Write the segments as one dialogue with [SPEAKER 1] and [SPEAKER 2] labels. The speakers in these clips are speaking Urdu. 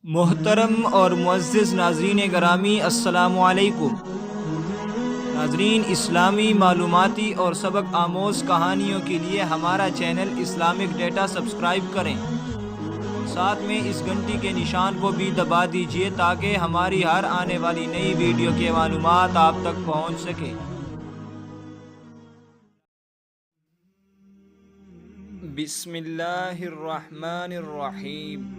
[SPEAKER 1] محترم اور معزز ناظرین گرامی، السلام علیکم۔ ناظرین، اسلامی معلوماتی اور سبق آموز کہانیوں کے لیے ہمارا چینل اسلامک ڈیٹا سبسکرائب کریں، ساتھ میں اس گھنٹی کے نشان کو بھی دبا دیجیے تاکہ ہماری ہر آنے والی نئی ویڈیو کے معلومات آپ تک پہنچ سکے۔ بسم اللہ الرحمن الرحیم۔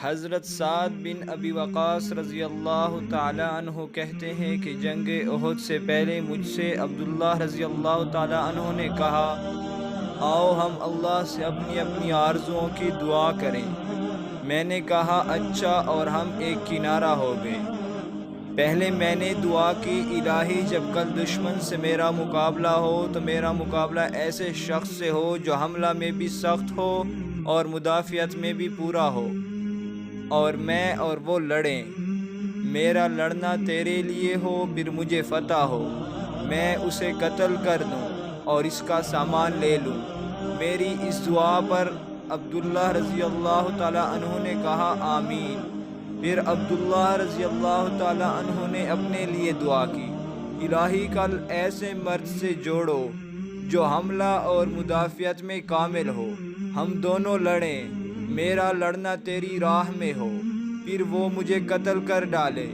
[SPEAKER 1] حضرت سعد بن ابی وقاص رضی اللہ تعالی عنہ کہتے ہیں کہ جنگ احد سے پہلے مجھ سے عبداللہ رضی اللہ تعالی عنہ نے کہا، آؤ ہم اللہ سے اپنی اپنی آرزوؤں کی دعا کریں۔ میں نے کہا اچھا، اور ہم ایک کنارہ ہو گئے۔ پہلے میں نے دعا کی، الہی جب کل دشمن سے میرا مقابلہ ہو تو میرا مقابلہ ایسے شخص سے ہو جو حملہ میں بھی سخت ہو اور مدافعت میں بھی پورا ہو، اور میں اور وہ لڑیں۔ میرا لڑنا تیرے لیے ہو، پھر مجھے فتح ہو، میں اسے قتل کر دوں اور اس کا سامان لے لوں۔ میری اس دعا پر عبداللہ رضی اللہ تعالی عنہ نے کہا آمین۔ پھر عبداللہ رضی اللہ تعالی عنہ نے اپنے لیے دعا کی، الہی کل ایسے مرد سے جوڑو جو حملہ اور مدافعت میں کامل ہو، ہم دونوں لڑیں، میرا لڑنا تیری راہ میں ہو، پھر وہ مجھے قتل کر ڈالے،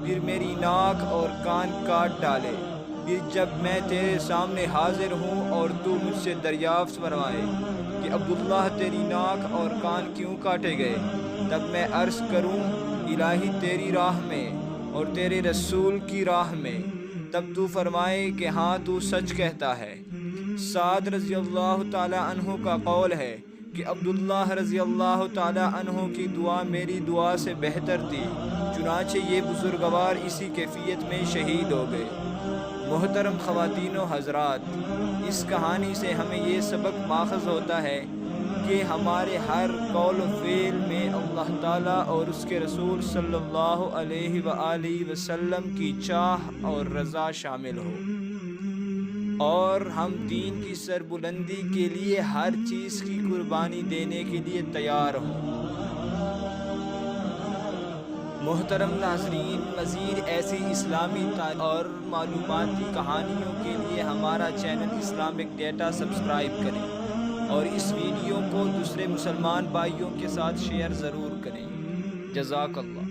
[SPEAKER 1] پھر میری ناک اور کان کاٹ ڈالے، پھر جب میں تیرے سامنے حاضر ہوں اور تو مجھ سے دریافت فرمائے کہ عبداللہ تیری ناک اور کان کیوں کاٹے گئے، تب میں عرض کروں الہی تیری راہ میں اور تیرے رسول کی راہ میں، تب تو فرمائے کہ ہاں تو سچ کہتا ہے۔ سعد رضی اللہ تعالی عنہ کا قول ہے کہ عبداللہ رضی اللہ تعالی عنہ کی دعا میری دعا سے بہتر تھی، چنانچہ یہ بزرگوار اسی کیفیت میں شہید ہو گئے۔ محترم خواتین و حضرات، اس کہانی سے ہمیں یہ سبق ماخذ ہوتا ہے کہ ہمارے ہر قول و فعل میں اللہ تعالیٰ اور اس کے رسول صلی اللہ علیہ وآلہ وسلم کی چاہ اور رضا شامل ہو، اور ہم دین کی سربلندی کے لیے ہر چیز کی قربانی دینے کے لیے تیار ہوں۔ محترم ناظرین، مزید ایسی اسلامی اور معلوماتی کہانیوں کے لیے ہمارا چینل اسلامک ڈیٹا سبسکرائب کریں، اور اس ویڈیو کو دوسرے مسلمان بھائیوں کے ساتھ شیئر ضرور کریں۔ جزاک اللہ۔